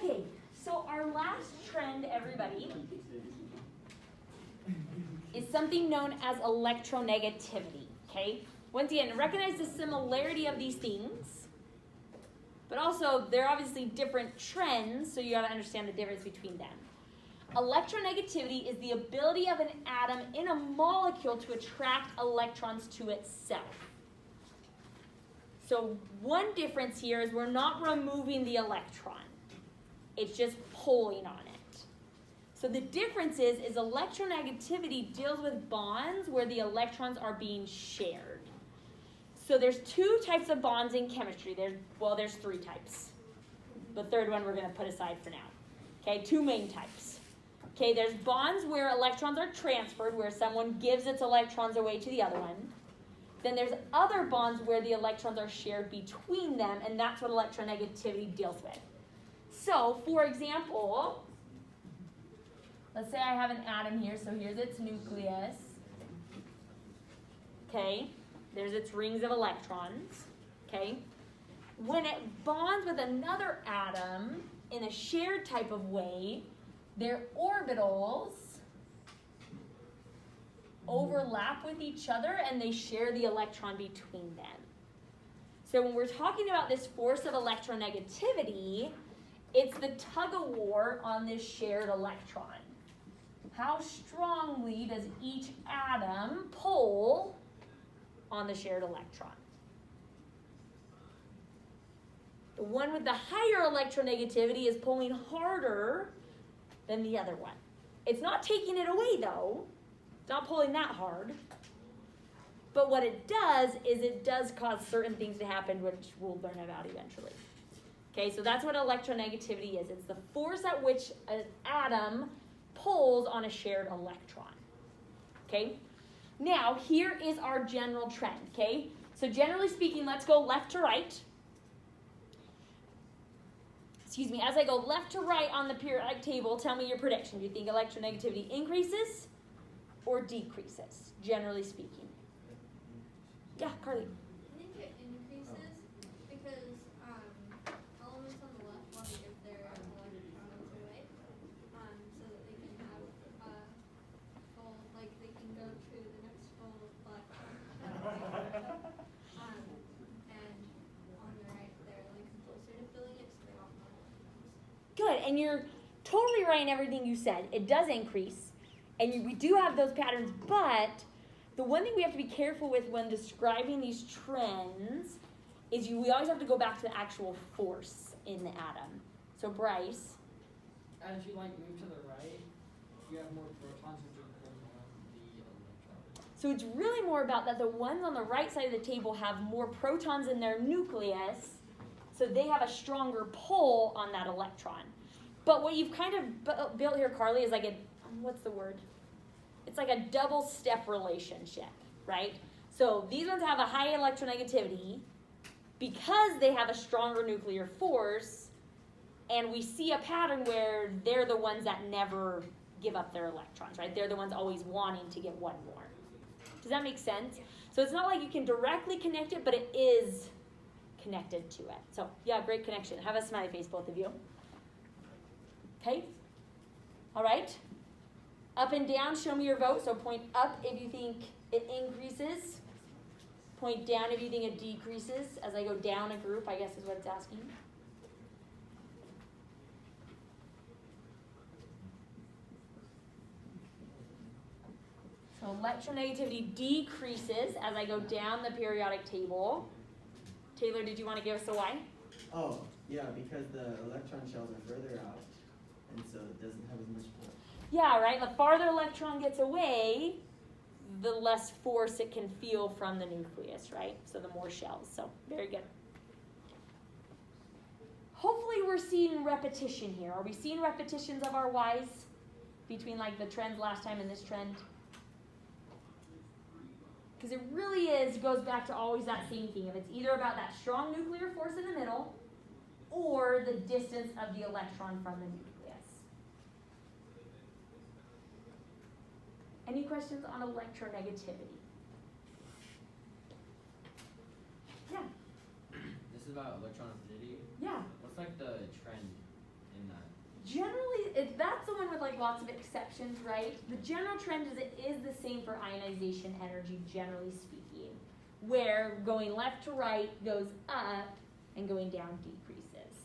Okay, so our last trend, everybody, is something known as electronegativity, okay? Once again, recognize the similarity of these things, but also they're obviously different trends, so you gotta understand the difference between them. Electronegativity is the ability of an atom in a molecule to attract electrons to itself. So one difference here is we're not removing the electron. It's just pulling on it. So the difference is electronegativity deals with bonds where the electrons are being shared. So there's two types of bonds in chemistry. There's three types. The third one we're going to put aside for now. Okay, two main types. Okay, there's bonds where electrons are transferred, where someone gives its electrons away to the other one. Then there's other bonds where the electrons are shared between them, and that's what electronegativity deals with. So, for example, let's say I have an atom here, so here's its nucleus. Okay, there's its rings of electrons. Okay, when it bonds with another atom in a shared type of way, their orbitals overlap with each other and they share the electron between them. So when we're talking about this force of electronegativity, it's the tug of war on this shared electron. How strongly does each atom pull on the shared electron? The one with the higher electronegativity is pulling harder than the other one. It's not taking it away though. It's not pulling that hard. But what it does is it does cause certain things to happen, which we'll learn about eventually. Okay, so that's what electronegativity is. It's the force at which an atom pulls on a shared electron. Okay, now here is our general trend. Okay, so generally speaking, let's go left to right. Excuse me, as I go left to right on the periodic table, tell me your prediction. Do you think electronegativity increases or decreases, generally speaking? Yeah, Carly. I think it increases because elements on the left want to give their electrons away so that they can have full, like they can go to the next full electron. And on the right, they're like closer to filling it, so they want more electrons. Good, and you're totally right in everything you said. It does increase, and we do have those patterns, but the one thing we have to be careful with when describing these trends is we always have to go back to the actual force in the atom. So Bryce? As you move to the right, you have more protons which are pulling on the electron. So it's really more about that the ones on the right side of the table have more protons in their nucleus, so they have a stronger pull on that electron. But what you've kind of built here, Carly, is like a, what's the word? It's like a double step relationship, right? So these ones have a high electronegativity because they have a stronger nuclear force, and we see a pattern where they're the ones that never give up their electrons, right? They're the ones always wanting to get one more. Does that make sense? So it's not like you can directly connect it, but it is connected to it. So yeah, great connection. Have a smiley face, both of you. Okay? All right? Up and down, show me your vote. So point up if you think it increases. Point down if you think it decreases. As I go down a group, I guess is what it's asking. So electronegativity decreases as I go down the periodic table. Taylor, did you want to give us a why? Oh, yeah, because the electron shells are further out, and so it doesn't have as much pull. Yeah, right? The farther electron gets away, the less force it can feel from the nucleus, right? So the more shells. So very good. Hopefully we're seeing repetition here. Are we seeing repetitions of our whys between like the trends last time and this trend? Because it really goes back to always that same thing. If it's either about that strong nuclear force in the middle or the distance of the electron from the nucleus. Any questions on electronegativity? Yeah. This is about electron affinity. Yeah. What's like the trend in that? that's the one with like lots of exceptions, right? The general trend is it is the same for ionization energy, generally speaking, where going left to right goes up and going down decreases.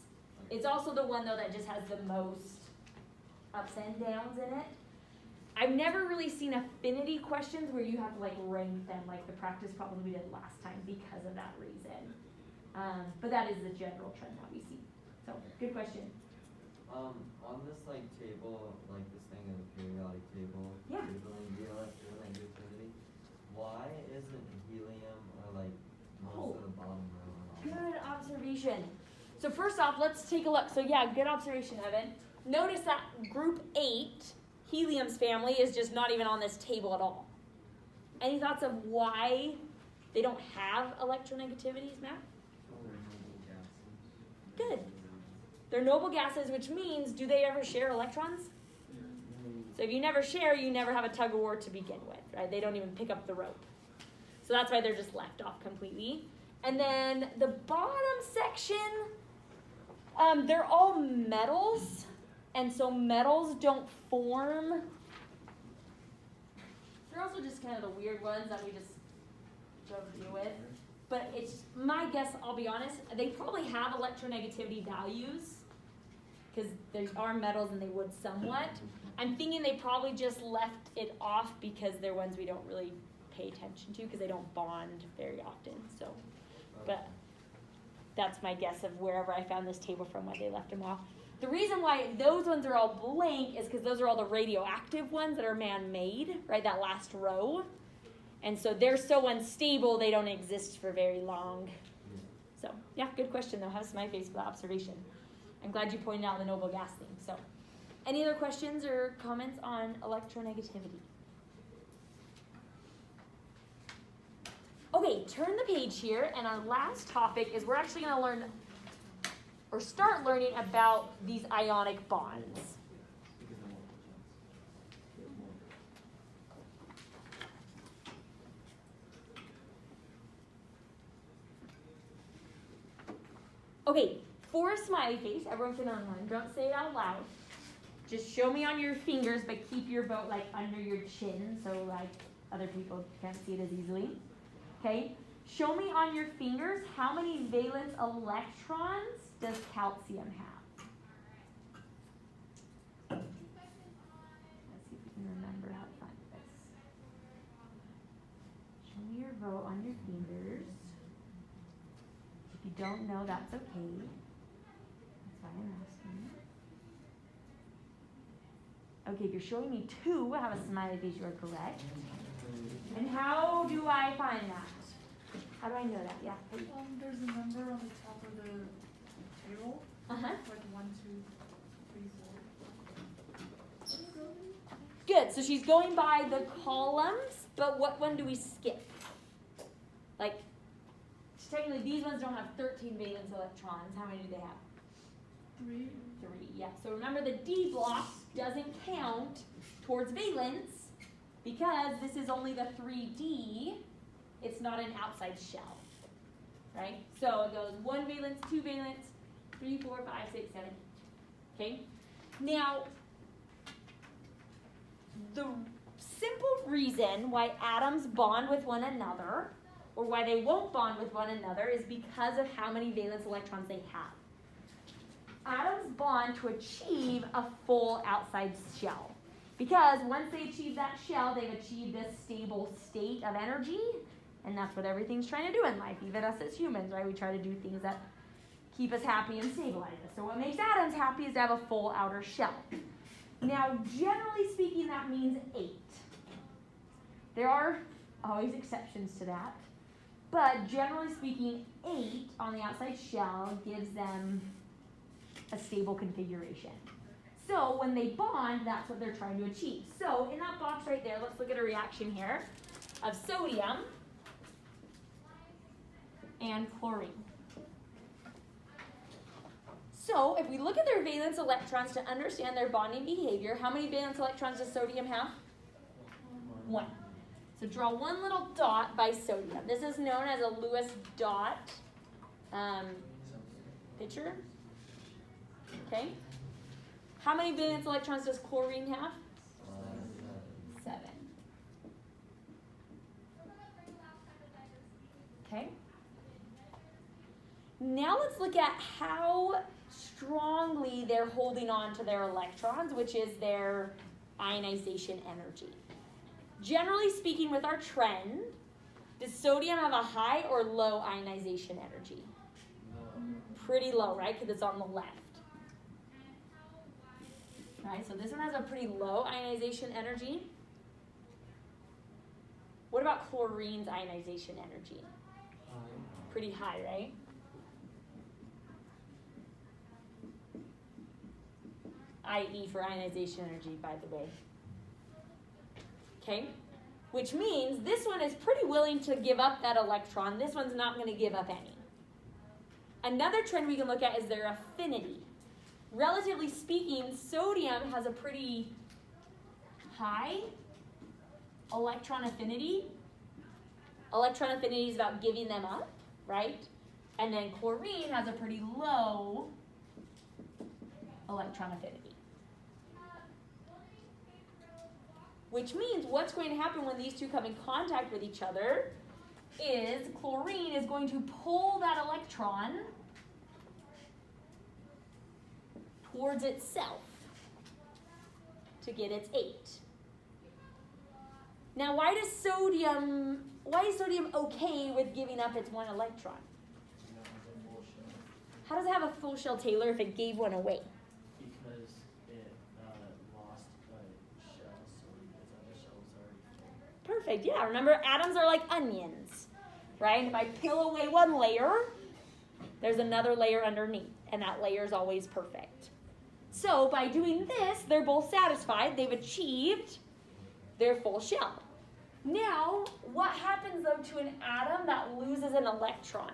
It's also the one though that just has the most ups and downs in it. I've never really seen affinity questions where you have to like rank them like the practice problem we did last time because of that reason. But that is the general trend that we see. So, good question. On this like table, like this thing of the periodic table, Yeah. labeling the electronegativity, why isn't helium or like most of the bottom row? Good observation. So first off, let's take a look. So yeah, good observation, Evan. Notice that group 8, helium's family, is just not even on this table at all. Any thoughts of why they don't have electronegativities, Matt? Good. They're noble gases, which means, do they ever share electrons? So if you never share, you never have a tug of war to begin with, right? They don't even pick up the rope. So that's why they're just left off completely. And then the bottom section, they're all metals, and so metals don't form. They're also just kind of the weird ones that we just don't deal with. But it's my guess, I'll be honest, they probably have electronegativity values because they are metals and they would somewhat. I'm thinking they probably just left it off because they're ones we don't really pay attention to because they don't bond very often. So, but that's my guess of wherever I found this table from, why they left them off. The reason why those ones are all blank is because those are all the radioactive ones that are man-made, right, that last row. And so they're so unstable, they don't exist for very long. So, yeah, good question, though. Have a smiley face for that observation. I'm glad you pointed out the noble gas thing. So, any other questions or comments on electronegativity? Okay, turn the page here, and our last topic is we're actually going to learn or start learning about these ionic bonds. Okay, for a smiley face, everyone can unlearn. Don't say it out loud. Just show me on your fingers, but keep your vote like under your chin so like other people can't see it as easily. Okay, show me on your fingers how many valence electrons does calcium have? Let's see if we can remember how to find this. Show me your vote on your fingers. If you don't know, that's okay. That's why I'm asking. Okay, if you're showing me 2, I have a smiley face, you are correct. And how do I find that? How do I know that? Yeah. There's a number on the top of the table. Uh-huh. Like 1, 2, 3, 4. Good. So she's going by the columns, but what one do we skip? Like, technically these ones don't have 13 valence electrons. How many do they have? 3. 3, yeah. So remember the D block doesn't count towards valence because this is only the 3D. It's not an outside shell, right? So it goes 1 valence, 2 valence, 3, 4, 5, 6, 7. Okay? Now, the simple reason why atoms bond with one another, or why they won't bond with one another, is because of how many valence electrons they have. Atoms bond to achieve a full outside shell. Because once they achieve that shell, they've achieved this stable state of energy, and that's what everything's trying to do in life, even us as humans, right? We try to do things that keep us happy and stabilize us. So what makes atoms happy is to have a full outer shell. Now, generally speaking, that means 8. There are always exceptions to that, but generally speaking, 8 on the outside shell gives them a stable configuration. So when they bond, that's what they're trying to achieve. So in that box right there, let's look at a reaction here of sodium and chlorine. So if we look at their valence electrons to understand their bonding behavior, how many valence electrons does sodium have? 1. So draw one little dot by sodium. This is known as a Lewis dot picture. Okay. How many valence electrons does chlorine have? 7. Okay. Now let's look at how strongly they're holding on to their electrons, which is their ionization energy. Generally speaking, with our trend, does sodium have a high or low ionization energy? Pretty low, right? Because it's on the left. Right, so this one has a pretty low ionization energy. What about chlorine's ionization energy? Pretty high, right? IE for ionization energy, by the way. Okay? Which means this one is pretty willing to give up that electron. This one's not going to give up any. Another trend we can look at is their affinity. Relatively speaking, sodium has a pretty high electron affinity. Electron affinity is about giving them up, right? And then chlorine has a pretty low electron affinity. Which means what's going to happen when these two come in contact with each other is chlorine is going to pull that electron towards itself to get its 8. Now, why is sodium okay with giving up its 1 electron? How does it have a full shell, Taylor, if it gave one away? Because it lost a shell, so its other shells are full. Perfect, yeah. Remember, atoms are like onions, right? If I peel away one layer, there's another layer underneath, and that layer is always perfect. So by doing this, they're both satisfied. They've achieved their full shell. Now, what happens, though, to an atom that loses an electron?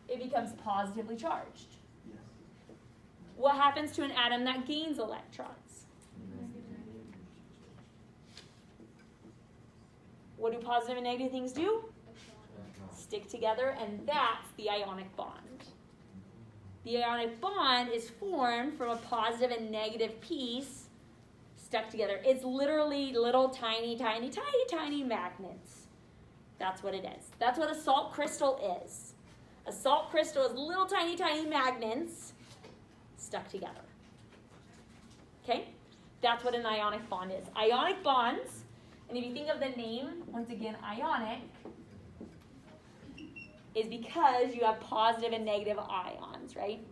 It becomes positively charged. Yes. What happens to an atom that gains electrons? What do positive and negative things do? Stick together, and that's the ionic bond. The ionic bond is formed from a positive and negative piece stuck together. It's literally little tiny, tiny, tiny, tiny magnets. That's what it is. That's what a salt crystal is. A salt crystal is little tiny, tiny magnets stuck together. Okay? That's what an ionic bond is. Ionic bonds, and if you think of the name, once again, ionic, is because you have positive and negative ions, right?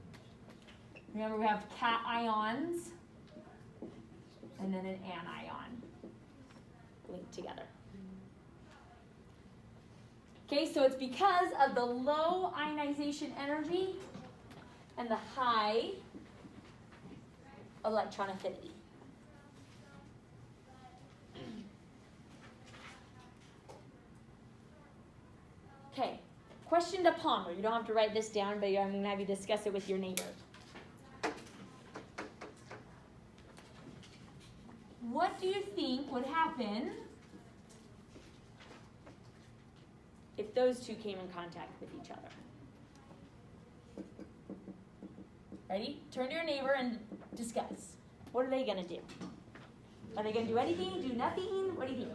Remember, we have cations and then an anion linked together. Okay, so it's because of the low ionization energy and the high electron affinity. Okay, question to ponder. You don't have to write this down, but I'm going to have you discuss it with your neighbor. What do you think would happen if those two came in contact with each other? Ready? Turn to your neighbor and discuss. What are they going to do? Are they going to do anything? Do nothing? What do you think?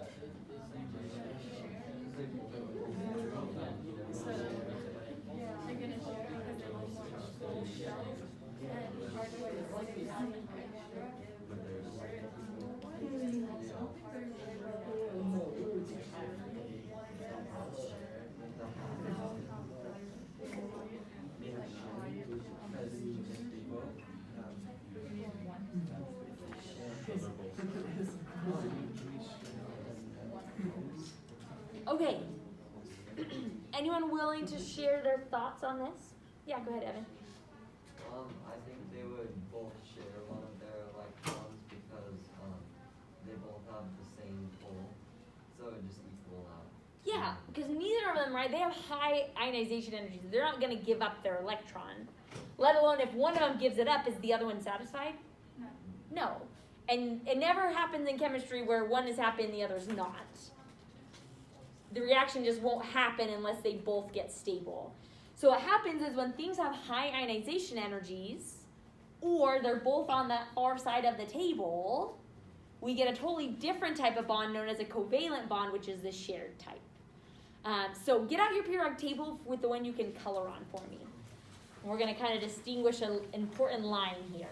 So, yeah, they're gonna share because they like full shells and hard to like Okay. Anyone willing to share their thoughts on this? Yeah, go ahead, Evan. I think they would both share one of their electrons because they both have the same pull, so it would just equal out. Yeah, because neither of them, right, they have high ionization energy. They're not going to give up their electron. Let alone if one of them gives it up, is the other one satisfied? No. No. And it never happens in chemistry where one is happy and the other's not. The reaction just won't happen unless they both get stable. So what happens is when things have high ionization energies, or they're both on that far side of the table, we get a totally different type of bond known as a covalent bond, which is the shared type. So get out your periodic table with the one you can color on for me. And we're going to kind of distinguish an important line here.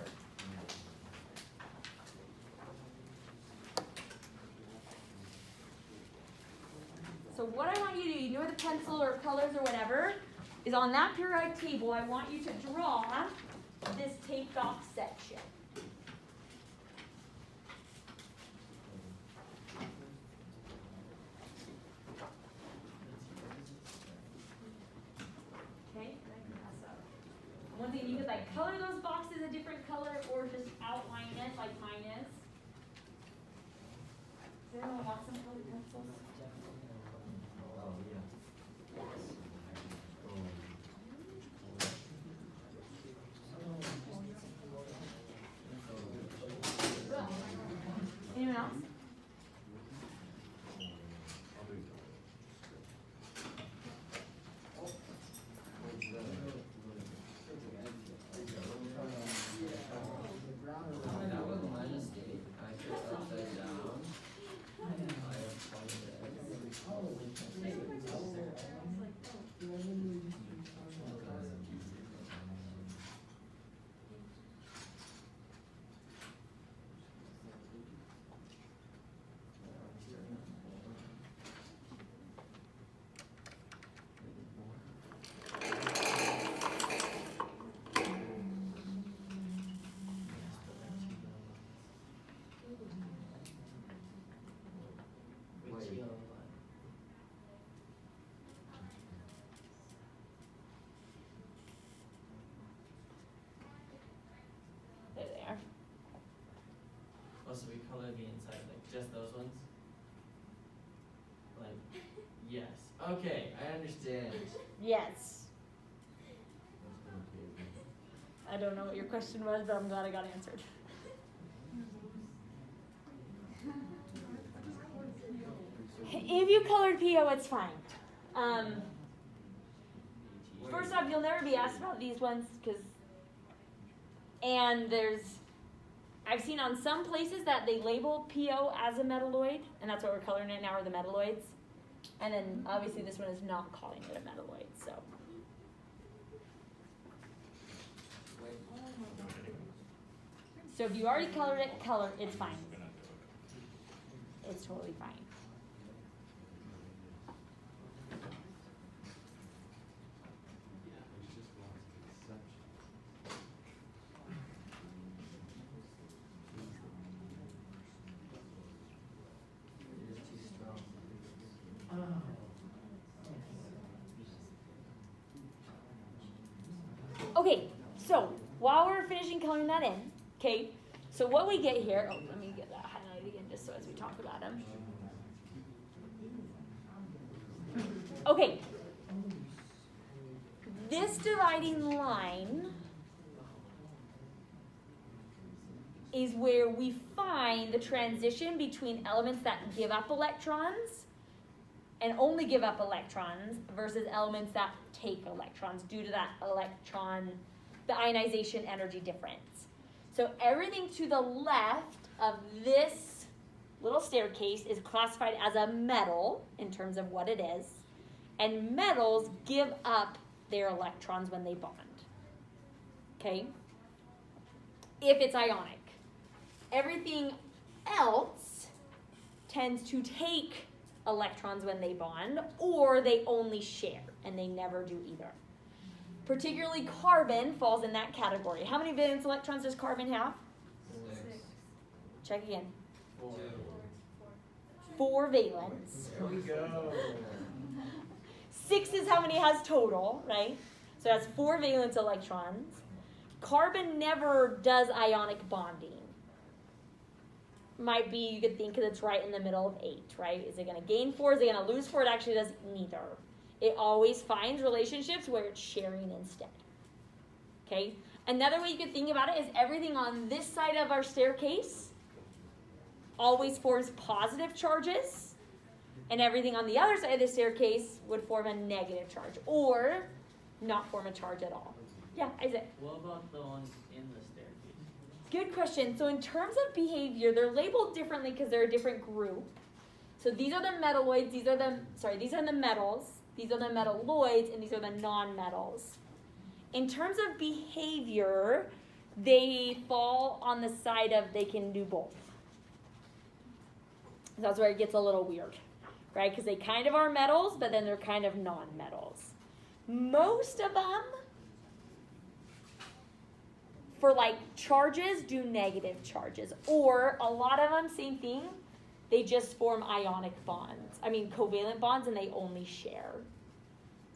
So what I want you to do, you know, with a pencil or colors or whatever, is on that periodic table, I want you to draw this taped off section. Okay, and I can pass out. One thing, you could like color those boxes a different color or just outline it like mine is. Does anyone want some colored pencils? Oh, yeah. Anyone else? That was my mistake. I put it upside down. I Which yellow line? There they are. Oh, so we color the inside, like just those ones? Like, yes. Okay, I understand. Yes. I don't know what your question was, but I'm glad I got answered. If you colored PO, it's fine. First off, you'll never be asked about these ones and I've seen on some places that they label PO as a metalloid, and that's what we're coloring it now are the metalloids. And then obviously this one is not calling it a metalloid, so. So if you already colored it, it's fine. It's totally fine. It is too strong. Okay, so while we're finishing coloring that in, okay, so what we get here, oh, let me get that highlighted again just so as we talk about them. Okay, this dividing line is where we find the transition between elements that give up electrons and only give up electrons versus elements that take electrons due to that the ionization energy difference. So everything to the left of this little staircase is classified as a metal in terms of what it is, and metals give up their electrons when they bond. Okay? If it's ionic. Everything else tends to take electrons when they bond, or they only share, and they never do either. Particularly carbon falls in that category. How many valence electrons does carbon have? 6. Check again. 4. 4 valence. There we go. 6 is how many it has total, right? So that's 4 valence electrons. Carbon never does ionic bonding. Might be, you could think that it's right in the middle of 8, right? Is it going to gain 4? Is it going to lose 4? It actually does neither. It always finds relationships where it's sharing instead. Okay? Another way you could think about it is everything on this side of our staircase always forms positive charges, and everything on the other side of the staircase would form a negative charge. Or not form a charge at all. Yeah, Isaac. What about the ones in the staircase? Good question. So in terms of behavior, they're labeled differently because they're a different group. So these are the metalloids, these are the metals, these are the metalloids, and these are the non-metals. In terms of behavior, they fall on the side of they can do both. That's where it gets a little weird, right? Because they kind of are metals, but then they're kind of non-metals. Most of them, for like charges, do negative charges. Or a lot of them, same thing, they just form ionic bonds. Covalent bonds, and they only share.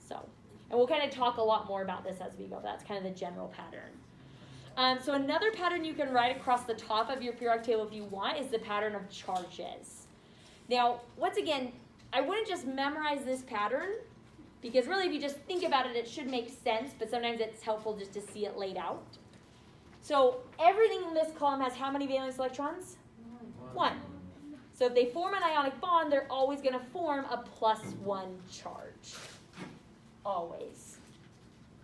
So, and we'll kind of talk a lot more about this as we go. That's kind of the general pattern. So another pattern you can write across the top of your periodic table if you want is the pattern of charges. Now, once again, I wouldn't just memorize this pattern, because really if you just think about it, it should make sense, but sometimes it's helpful just to see it laid out. So everything in this column has how many valence electrons? 1. So if they form an ionic bond, they're always going to form a +1 charge. Always.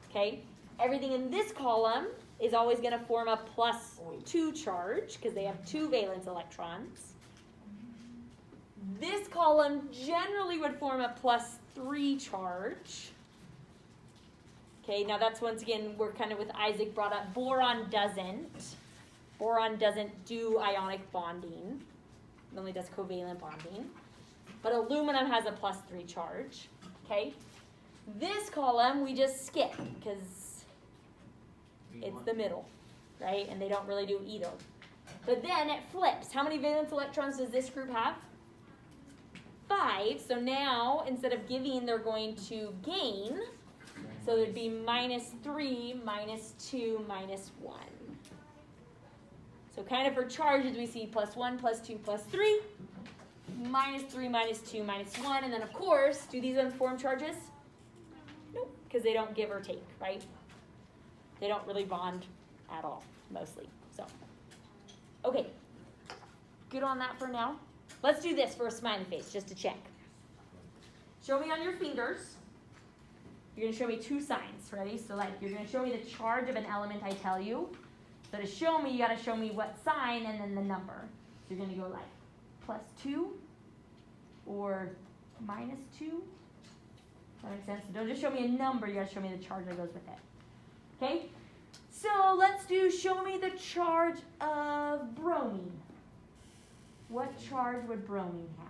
Okay? Everything in this column is always going to form a +2 charge because they have 2 valence electrons. This column generally would form a +3 charge. Okay, now that's once again, we're kind of with Isaac brought up, boron doesn't. Boron doesn't do ionic bonding. It only does covalent bonding. But aluminum has a +3 charge. Okay? This column we just skip because it's the middle, right? And they don't really do either. But then it flips. How many valence electrons does this group have? 5. So now, instead of giving, they're going to gain. So there'd be -3, -2, -1. So kind of for charges, we see +1, +2, +3, -3, -2, -1. And then, of course, do these ones form charges? Nope, because they don't give or take, right? They don't really bond at all, mostly. So, okay. Good on that for now. Let's do this for a smiley face, just to check. Show me on your fingers. You're going to show me 2 signs, ready? So like you're going to show me the charge of an element I tell you. So to show me, you got to show me what sign and then the number. So you're going to go like +2 or -2. That makes sense? So don't just show me a number, you got to show me the charge that goes with it. Okay? So let's do show me the charge of bromine. What charge would bromine have?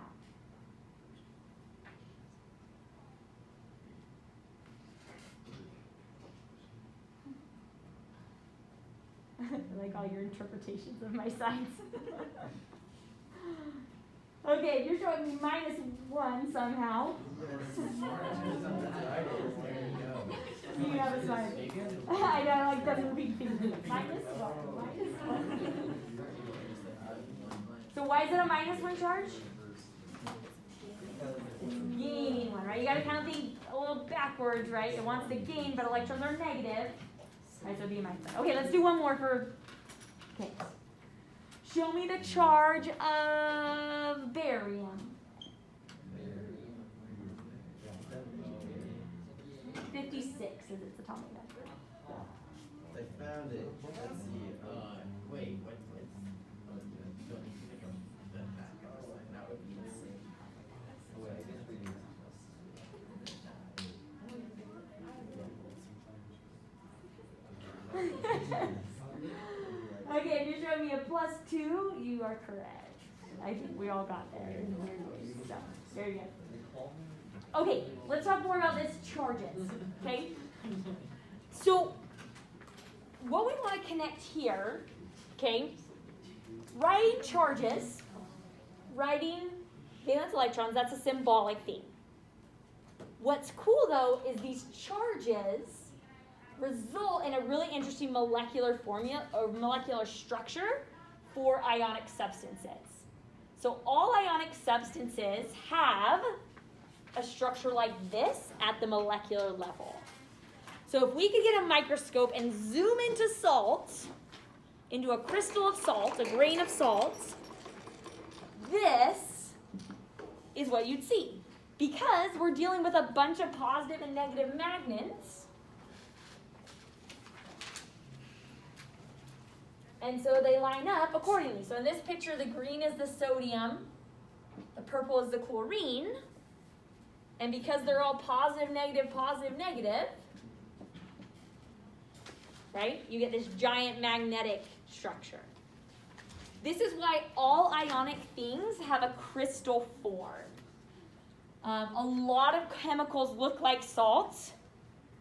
I like all your interpretations of my signs. Okay, you're showing me -1 somehow. You have a sign. I know, like that's a big thing. -1. So why is it a -1 charge? It's gaining 1, right? You gotta kind of think a little backwards, right? It wants to gain, but electrons are negative. Alright, so it'd be a -1. Okay, let's do one more for okay. Show me the charge of barium. 56 is its atomic number. I found it. Let's see. Wait, what? Don't need to pick up the back of the slide. That would be the same. Oh, wait, I guess we do. Okay, if you're showing me a +2, you are correct. I think we all got there. So, there you go. Okay, let's talk more about this charges. Okay? So, what we want to connect here, okay, writing charges, writing valence electrons, that's a symbolic thing. What's cool though is these charges result in a really interesting molecular formula or molecular structure for ionic substances. So all ionic substances have a structure like this at the molecular level. So if we could get a microscope and zoom into salt, into a crystal of salt, a grain of salt, this is what you'd see. Because we're dealing with a bunch of positive and negative magnets, And so they line up accordingly. So in this picture, the green is the sodium, the purple is the chlorine, and because they're all positive, negative, right, you get this giant magnetic structure. This is why all ionic things have a crystal form. A lot of chemicals look like salts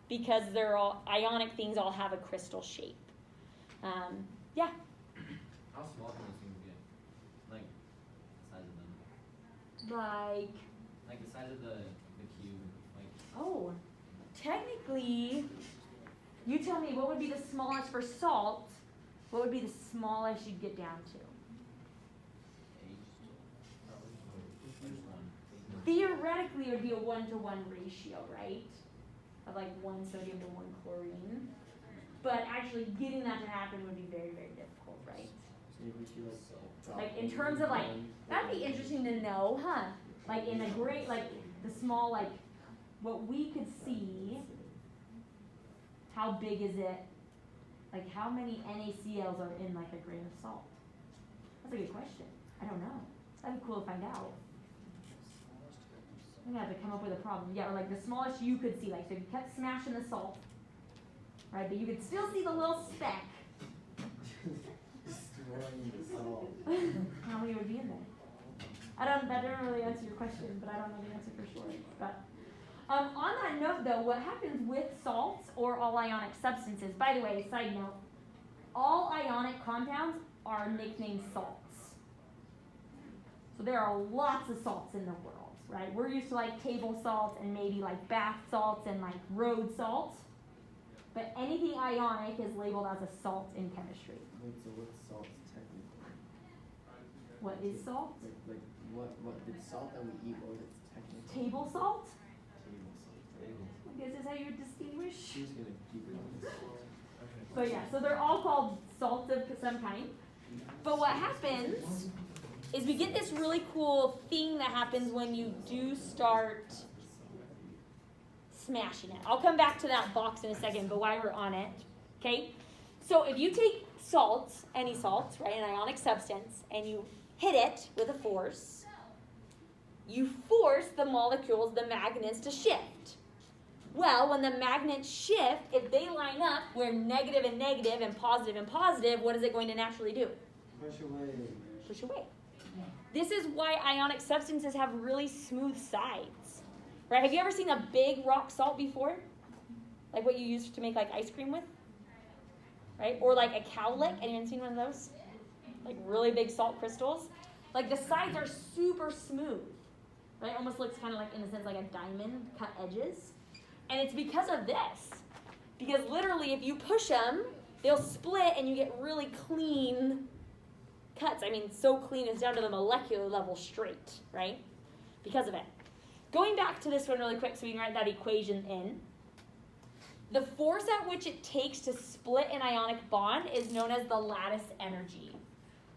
because they're all ionic things all have a crystal shape. Yeah. How small can those things get? Like the size of them? Like the size of the cube. Like Oh, technically, you tell me what would be the smallest for salt. What would be the smallest you'd get down to? Theoretically, it would be a 1-to-1 ratio, right? Of like 1 sodium to 1 chlorine. But actually getting that to happen would be very, very difficult, right? So you would feel like Like in terms of like, that'd be interesting to know, huh? Like in the great, like the small, like what we could see, how big is it? Like how many NaCls are in like a grain of salt? That's a good question. I don't know. That'd be cool to find out. I'm gonna have to come up with a problem. Yeah, or like the smallest you could see, like so if you kept smashing the salt, right, but you could still see the little speck. Destroying the salt. How many would be in there? That didn't really answer your question, but I don't know the answer for sure. But on that note though, what happens with salts or all ionic substances, by the way, side note, all ionic compounds are nicknamed salts. So there are lots of salts in the world. Right? We're used to like table salts and maybe like bath salts and like road salts. But anything ionic is labeled as a salt in chemistry. Wait, so what's salt technically? What is salt? Like what the salt that we eat, what is technically? Table salt? Table salt. I guess is how you would distinguish. She's gonna keep it on this. So yeah, so they're all called salts of some kind. But what happens is we get this really cool thing that happens when you do start smashing it. I'll come back to that box in a second, but while we're on it, okay? So if you take salts, any salts, right, an ionic substance, and you hit it with a force, you force the molecules, the magnets, to shift. Well, when the magnets shift, if they line up where negative and negative and positive, what is it going to naturally do? Push away. Push away. This is why ionic substances have really smooth sides, right? Have you ever seen a big rock salt before? Like what you use to make like ice cream with, right? Or like a cowlick. Anyone seen one of those? Like really big salt crystals? Like the sides are super smooth, right? Almost looks kind of like, in a sense, like a diamond, cut edges. And it's because of this. Because literally if you push them, they'll split and you get really clean cuts. I mean, so clean it's down to the molecular level straight, right? Because of it. Going back to this one really quick so we can write that equation in. The force at which it takes to split an ionic bond is known as the lattice energy.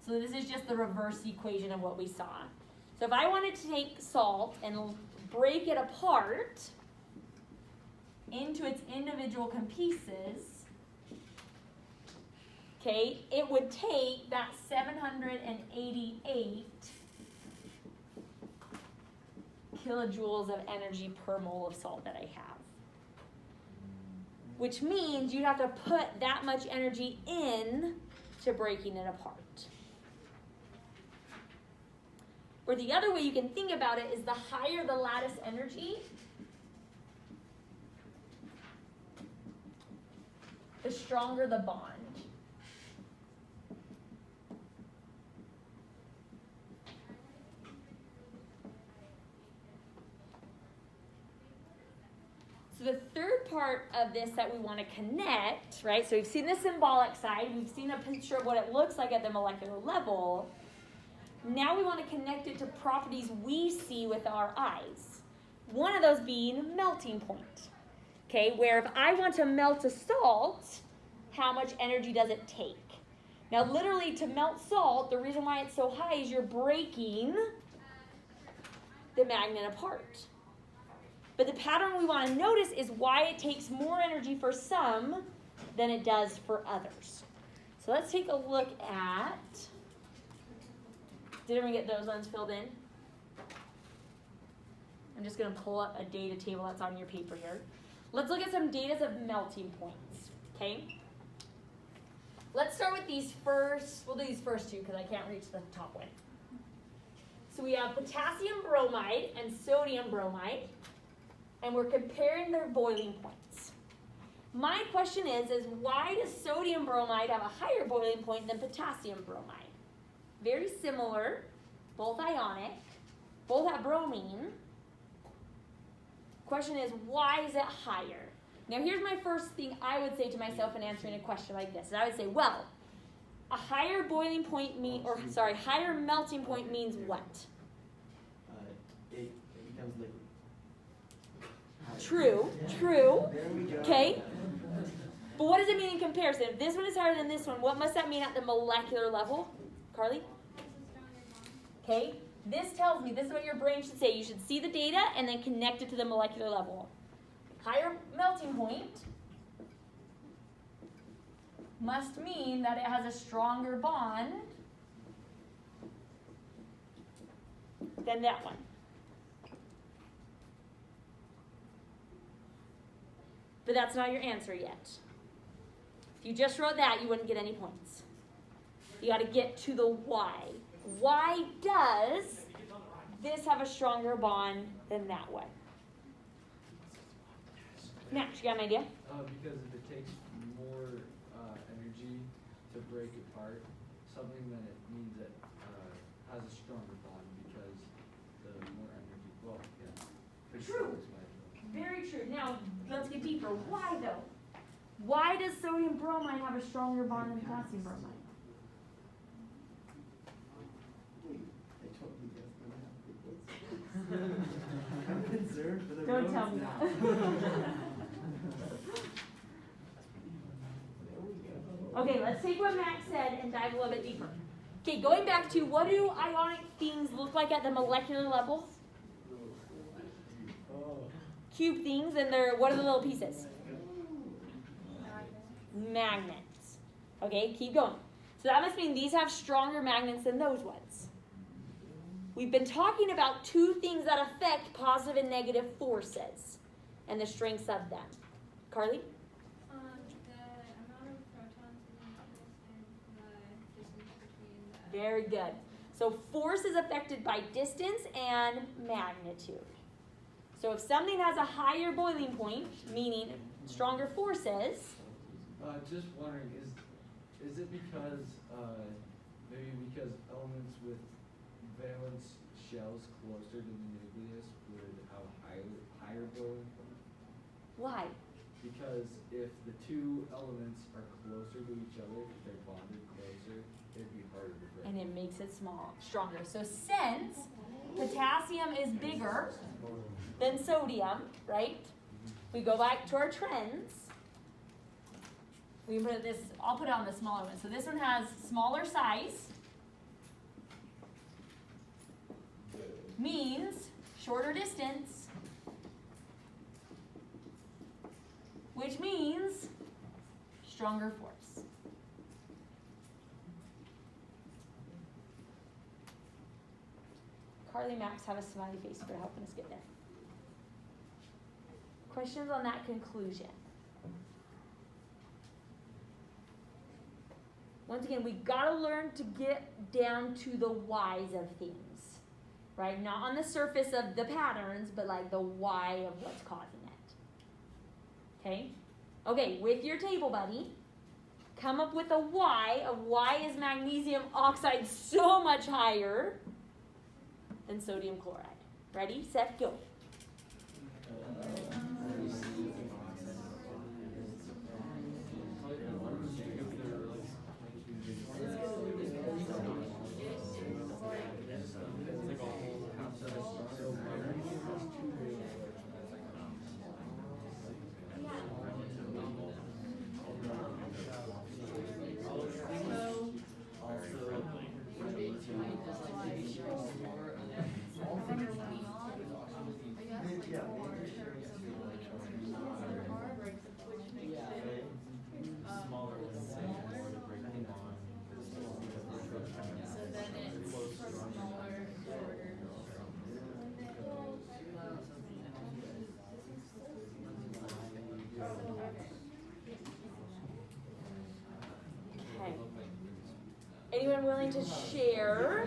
So this is just the reverse equation of what we saw. So if I wanted to take salt and break it apart into its individual pieces, okay, it would take that 788 kilojoules of energy per mole of salt that I have. Which means you'd have to put that much energy in to breaking it apart. Or the other way you can think about it is the higher the lattice energy, the stronger the bond. So the third part of this that we want to connect, right? So we've seen the symbolic side. We've seen a picture of what it looks like at the molecular level. Now we want to connect it to properties we see with our eyes. One of those being melting point. Okay, where if I want to melt a salt, how much energy does it take? Now literally to melt salt, the reason why it's so high is you're breaking the magnet apart. But the pattern we want to notice is why it takes more energy for some than it does for others. So let's take a look at, did everyone get those ones filled in? I'm just going to pull up a data table that's on your paper here. Let's look at some data of melting points, okay? Let's start with these first, we'll do these first two because I can't reach the top one. So we have potassium bromide and sodium bromide, and we're comparing their boiling points. My question is why does sodium bromide have a higher boiling point than potassium bromide? Very similar, both ionic, both have bromine. Question is, why is it higher? Now here's my first thing I would say to myself in answering a question like this. And I would say, well, a higher boiling point higher melting point means what? It becomes liquid. True. There we go. Okay. But what does it mean in comparison? If this one is higher than this one, what must that mean at the molecular level? Carly? Okay. This tells me, this is what your brain should say. You should see the data and then connect it to the molecular level. Higher melting point must mean that it has a stronger bond than that one. But that's not your answer yet. If you just wrote that, you wouldn't get any points. You got to get to the why. Why does this have a stronger bond than that one? Max, you got an idea? Because if it takes more energy to break apart something, then it means it has a stronger bond because the more energy. Well, yeah. True. Very true. Now, let's get deeper. Why though? Why does sodium bromide have a stronger bond than potassium bromide? I told you guys gonna have liquids. I'm concerned for the Don't roads tell me now. that. Okay, let's take what Max said and dive a little bit deeper. Okay, going back to what do ionic things look like at the molecular level? Cube things, and they're, what are the little pieces? Magnets. Okay, keep going. So that must mean these have stronger magnets than those ones. We've been talking about two things that affect positive and negative forces and the strengths of them. Carly? The amount of protons in the nucleus and the distance between the. Very good. So force is affected by distance and magnitude. So if something has a higher boiling point, meaning stronger forces, Just wondering, is it because maybe because elements with valence shells closer to the nucleus would have higher boiling point? why? Because if the two elements are closer to each other, if they're bonded closer, it'd be harder to break. And it makes it stronger. So since potassium is bigger than sodium, right? We go back to our trends. We put this, I'll put it on the smaller one. So this one has smaller size, means shorter distance, which means stronger force. Carly, Max have a smiley face for helping us get there. Questions on that conclusion? Once again, we gotta learn to get down to the whys of things, right? Not on the surface of the patterns, but like the why of what's causing it. Okay? Okay, with your table buddy, come up with a why of why is magnesium oxide so much higher than sodium chloride. Ready, set, go. anyone willing to share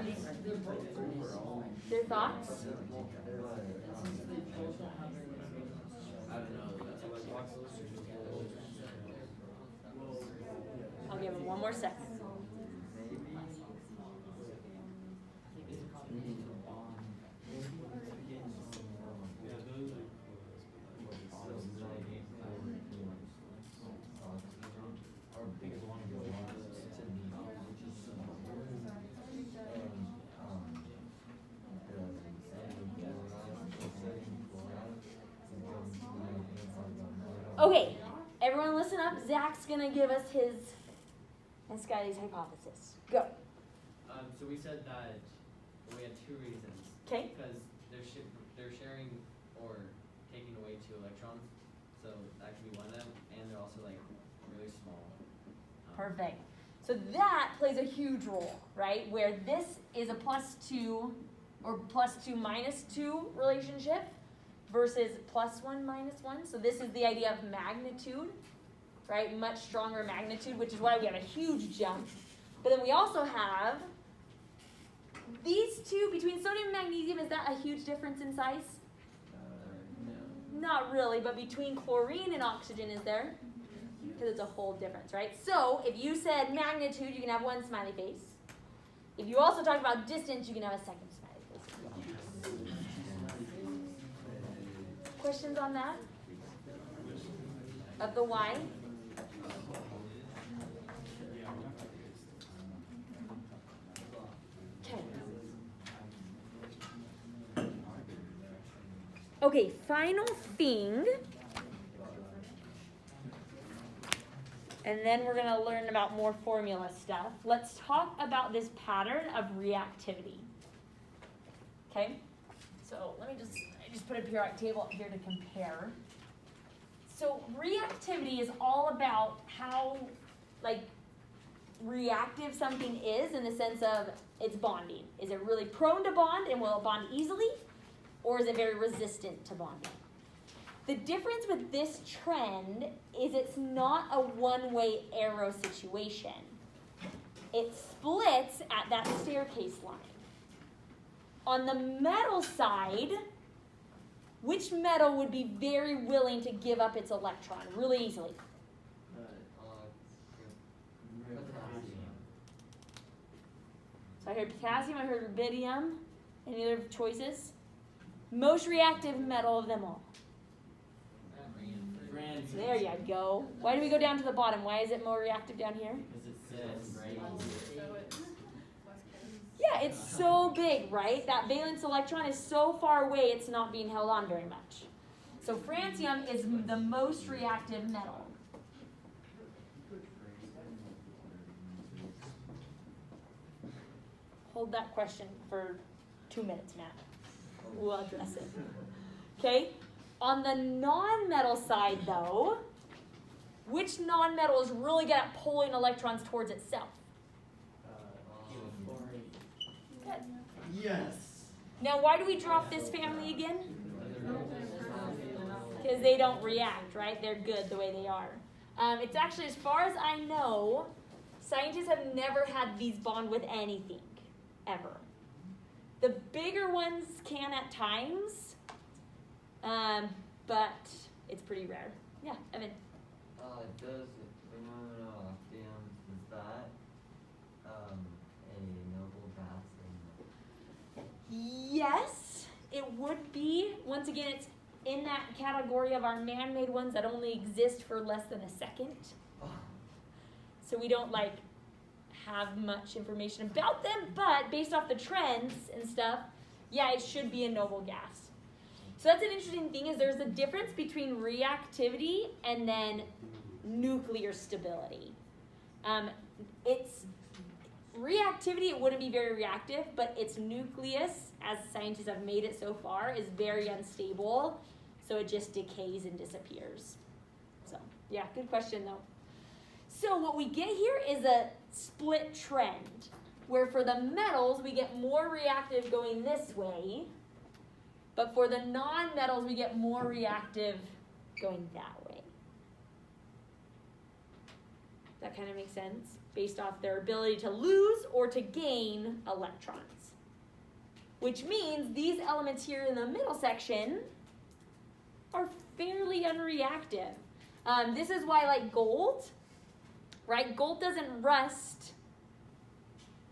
their thoughts? I don't know. I'll give him one more second. Okay, everyone listen up. Zach's gonna give us his and Scotty's hypothesis. Go. So we said that we had two reasons. Okay. Because they're sharing or taking away 2 electrons, so that could be one of them, and they're also like really small. Perfect. So that plays a huge role, right? Where this is a +2 or +2 -2 relationship versus +1 -1. So this is the idea of magnitude, right? Much stronger magnitude, which is why we have a huge jump. But then we also have these two between sodium and magnesium. Is that a huge difference in size? No. Not really, but between chlorine and oxygen, is there? Because it's a whole difference, right? So if you said magnitude, you can have one smiley face. If you also talk about distance, you can have a second smiley face as well. Questions on that? Of the why? Okay. Okay, final thing. And then we're going to learn about more formula stuff. Let's talk about this pattern of reactivity. Okay? So I just put a periodic table up here to compare. So reactivity is all about how, reactive something is in the sense of its bonding. Is it really prone to bond and will it bond easily? Or is it very resistant to bonding? The difference with this trend is it's not a one-way arrow situation. It splits at that staircase line. On the metal side, which metal would be very willing to give up its electron really easily? So I heard potassium, I heard rubidium. Any other choices? Most reactive metal of them all. There you go. Why do we go down to the bottom? Why is it more reactive down here? Yeah, it's so big, right? That valence electron is so far away, it's not being held on very much. So francium is the most reactive metal. Hold that question for 2 minutes, Matt. We'll address it. Okay? On the non-metal side, though, which non-metal is really good at pulling electrons towards itself? Good. Yes. Now, why do we drop this family again? Because they don't react, right? They're good the way they are. It's actually, as far as I know, scientists have never had these bond with anything, ever. The bigger ones can at times, but it's pretty rare. Yeah, Evan. Does monoctium, is that a noble gas? Yes, it would be. Once again, it's in that category of our man-made ones that only exist for less than a second. So we don't have much information about them, but based off the trends and stuff, yeah, it should be a noble gas. So that's an interesting thing, is there's a difference between reactivity and then nuclear stability. Its reactivity, it wouldn't be very reactive, but its nucleus, as scientists have made it so far, is very unstable, so it just decays and disappears. So, yeah, good question though. So what we get here is a split trend, where for the metals, we get more reactive going this way, but for the non-metals, we get more reactive going that way. That kind of makes sense? Based off their ability to lose or to gain electrons. Which means these elements here in the middle section are fairly unreactive. This is why, like gold, right? Gold doesn't rust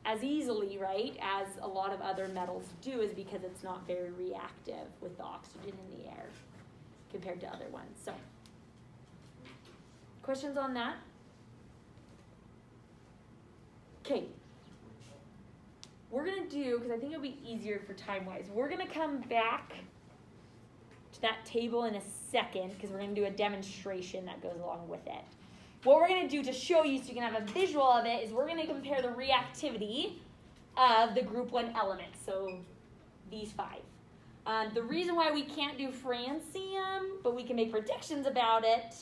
as easily, right, as a lot of other metals do, is because it's not very reactive with the oxygen in the air compared to other ones. So, questions on that? Okay. We're going to do, because I think it'll be easier for time-wise, we're going to come back to that table in a second, because we're going to do a demonstration that goes along with it. What we're going to do to show you so you can have a visual of it is we're going to compare the reactivity of the group 1 elements, so these 5. The reason why we can't do francium, but we can make predictions about it,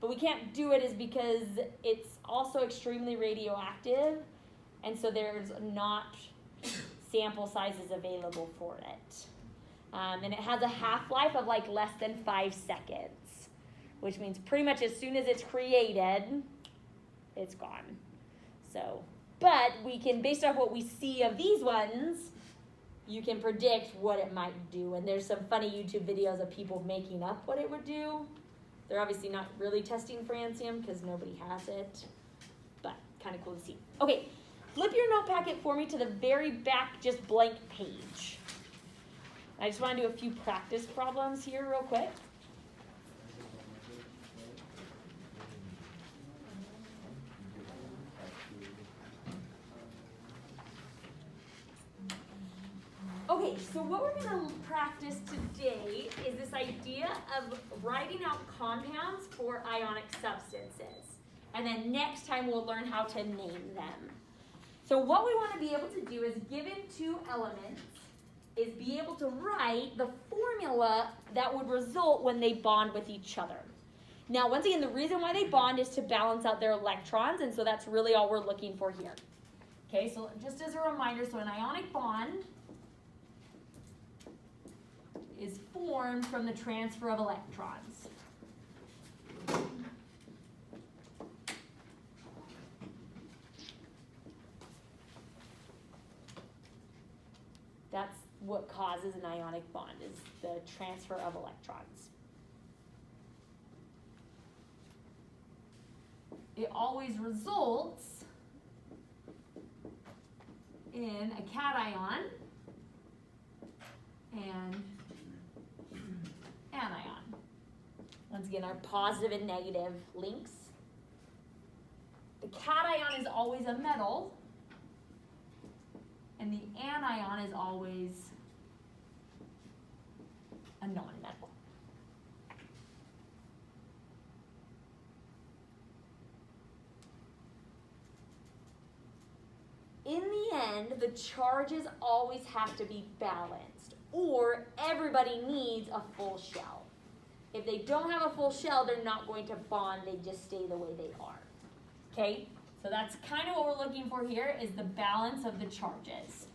but we can't do it is because it's also extremely radioactive, and so there's not sample sizes available for it. And it has a half-life of like less than 5 seconds, which means pretty much as soon as it's created, it's gone. So, but we can, based off what we see of these ones, you can predict what it might do. And there's some funny YouTube videos of people making up what it would do. They're obviously not really testing francium because nobody has it, but kind of cool to see. Okay, flip your note packet for me to the very back, just blank page. I just want to do a few practice problems here real quick. Okay, so what we're going to practice today is this idea of writing out compounds for ionic substances. And then next time we'll learn how to name them. So what we want to be able to do is, given 2 elements, is be able to write the formula that would result when they bond with each other. Now, once again, the reason why they bond is to balance out their electrons, and so that's really all we're looking for here. Okay, so just as a reminder, so an ionic bond is formed from the transfer of electrons. That's what causes an ionic bond, is the transfer of electrons. It always results in a cation and anion. Once again, our positive and negative links. The cation is always a metal, and the anion is always a non-metal. In the end, the charges always have to be balanced, or everybody needs a full shell. If they don't have a full shell, they're not going to bond, they just stay the way they are. Okay? So that's kind of what we're looking for here, is the balance of the charges.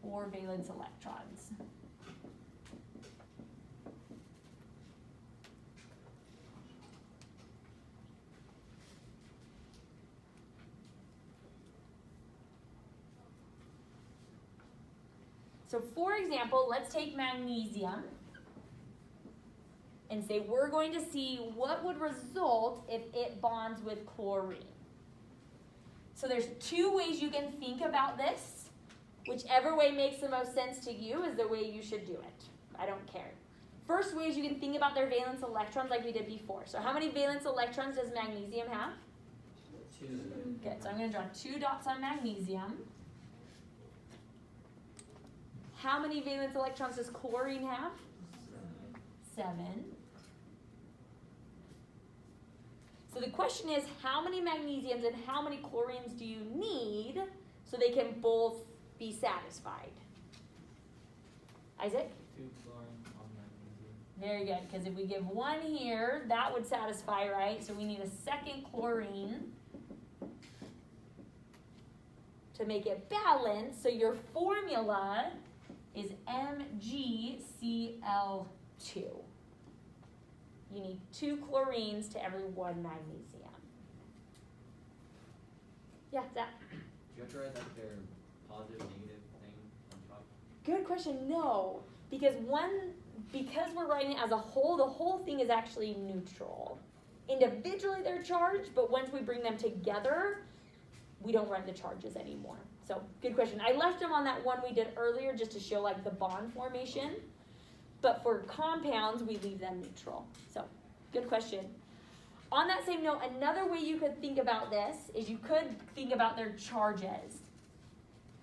Or valence electrons. So for example, let's take magnesium and say we're going to see what would result if it bonds with chlorine. So there's 2 ways you can think about this. Whichever way makes the most sense to you is the way you should do it. I don't care. First way is you can think about their valence electrons like we did before. So how many valence electrons does magnesium have? 2. Good, so I'm going to draw 2 dots on magnesium. How many valence electrons does chlorine have? 7. So the question is, how many magnesiums and how many chlorines do you need so they can both be satisfied? Isaac? 2 chlorine, 1 magnesium. Very good, because if we give 1 here, that would satisfy, right? So we need a second chlorine to make it balanced. So your formula is MgCl2. you need 2 chlorines to every 1 magnesium. Yeah, Zach? Do you have to write like their positive, negative thing on top? Good question. No, because we're writing it as a whole, the whole thing is actually neutral. Individually they're charged, but once we bring them together, we don't write the charges anymore. So, good question. I left them on that one we did earlier just to show like the bond formation. But for compounds, we leave them neutral. So, good question. On that same note, another way you could think about this is you could think about their charges.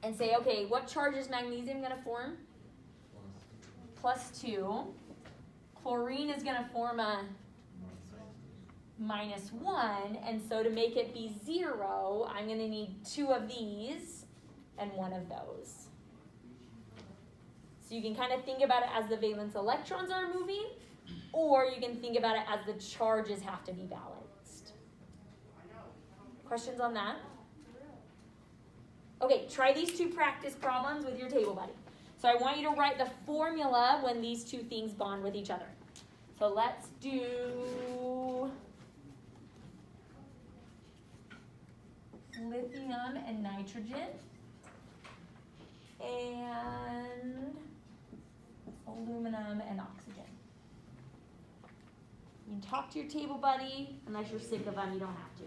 And say, okay, what charge is magnesium going to form? +2. Chlorine is going to form a -1. And so to make it be 0, I'm going to need 2 of these and 1 of those. So you can kind of think about it as the valence electrons are moving, or you can think about it as the charges have to be balanced. Questions on that? Okay, try these 2 practice problems with your table buddy. So I want you to write the formula when these 2 things bond with each other. So let's do lithium and nitrogen and aluminum and oxygen. You can talk to your table buddy. Unless you're sick of them, you don't have to.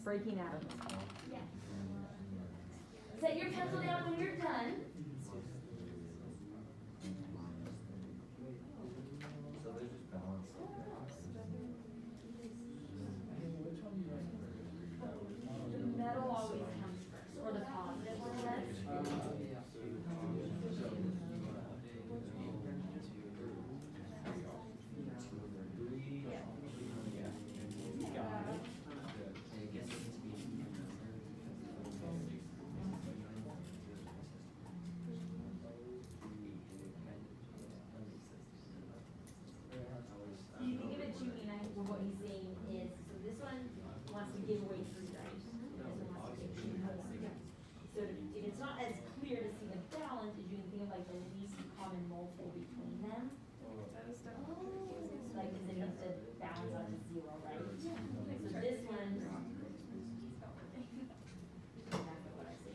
Breaking atoms. Yeah. Set your pencil down when you're done. So they're just balanced. The metal always comes first, or the positive one does. You think of it, Judy, and what he's saying is, so this one wants to give away 3, right? This one wants to give 2 more. So if it's not as clear to see the balance, as you can think of like the least common multiple between them. Like, because it needs to balance out to 0, right? So this one, exactly what I see.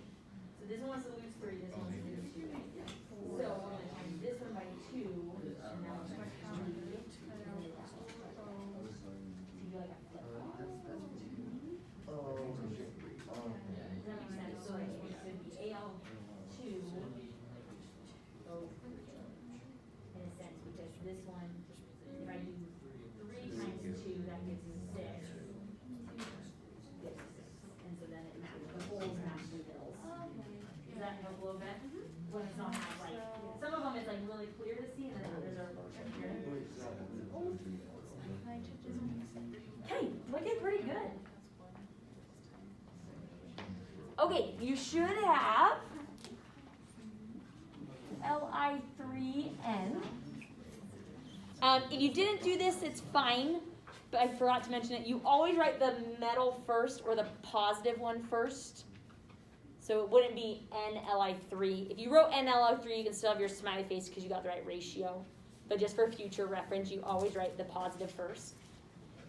So this one wants to lose 3, this one wants to lose 2. So we're going to times this one by 2, and now we're going to like a flip. Does that make sense? So like it should be Al2, in a sense, because this one, if I do 3 times 2, that gives me 6. And so then the holes match the bills. Does that help a little bit? When it's not like, some of them it's like really clear to see, and then others are a little trickier. Okay, looking pretty good. Okay, you should have Li3N. If you didn't do this, it's fine, but I forgot to mention it. You always write the metal first or the positive one first. So it wouldn't be NLi3. If you wrote NLi3, you can still have your smiley face because you got the right ratio. But just for future reference, you always write the positive first.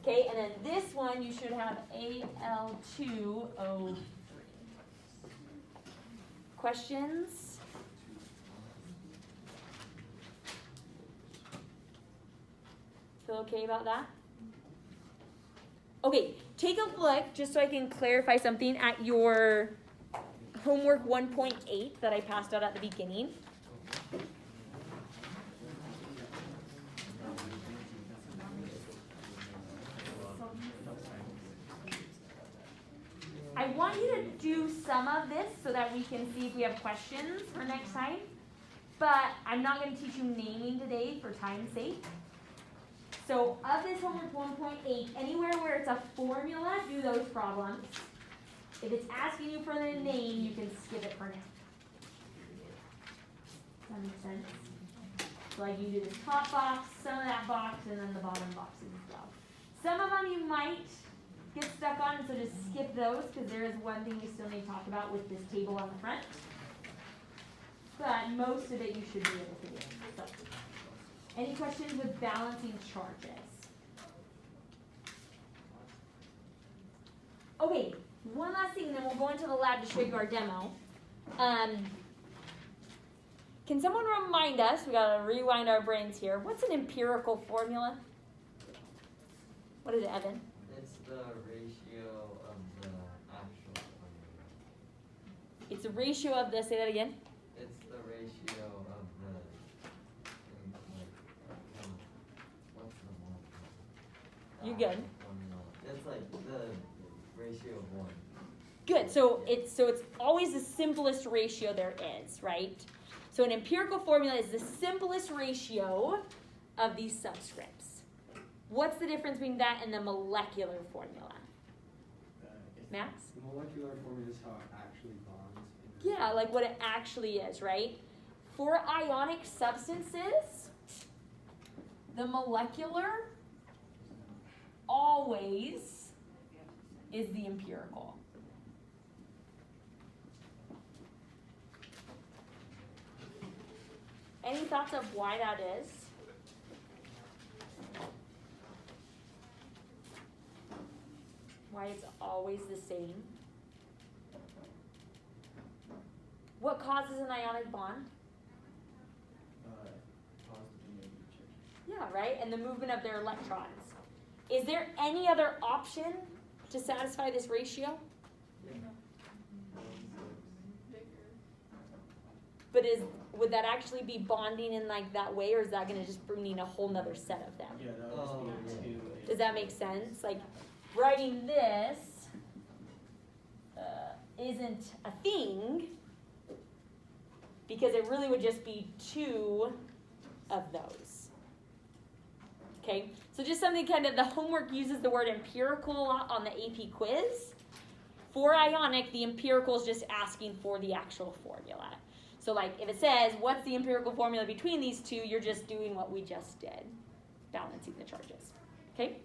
Okay, and then this one, you should have Al2O3. Questions? Feel okay about that? Okay, take a look, just so I can clarify something, at your homework 1.8 that I passed out at the beginning. I want you to do some of this so that we can see if we have questions for next time. But I'm not going to teach you naming today for time's sake. So of this homework 1.8, anywhere where it's a formula, do those problems. If it's asking you for the name, you can skip it for now. Does that make sense? So like you do this top box, some of that box, and then the bottom boxes as well. Some of them you might get stuck on, so just skip those, because there is one thing we still need to talk about with this table on the front. But most of it you should be able to do. So, any questions with balancing charges? Okay, one last thing, and then we'll go into the lab to show you our demo. Can someone remind us, we gotta rewind our brains here, what's an empirical formula? What is it, Evan? It's the ratio of the actual formula. It's a ratio of the, say that again? It's the ratio of the, what's the one? You good. Formula. It's like the ratio of one. Good. So it's always the simplest ratio there is, right? So an empirical formula is the simplest ratio of these subscripts. What's the difference between that and the molecular formula? Max? The molecular formula is how it actually bonds. Yeah, like what it actually is, right? For ionic substances, the molecular always is the empirical. Any thoughts of why that is? Why it's always the same? What causes an ionic bond? Positive and negative charge. Yeah, right? And the movement of their electrons. Is there any other option to satisfy this ratio? But would that actually be bonding in like that way, or is that going to just mean a whole nother set of them? Yeah, that would just be two. Does that make sense? Like writing this isn't a thing because it really would just be two of those. Okay, so just something kind of, the homework uses the word empirical a lot on the AP quiz. For ionic, the empirical is just asking for the actual formula. So like if it says, what's the empirical formula between these two, you're just doing what we just did, balancing the charges. Okay?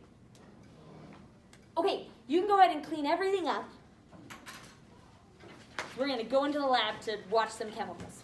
Okay, you can go ahead and clean everything up. We're going to go into the lab to watch some chemicals.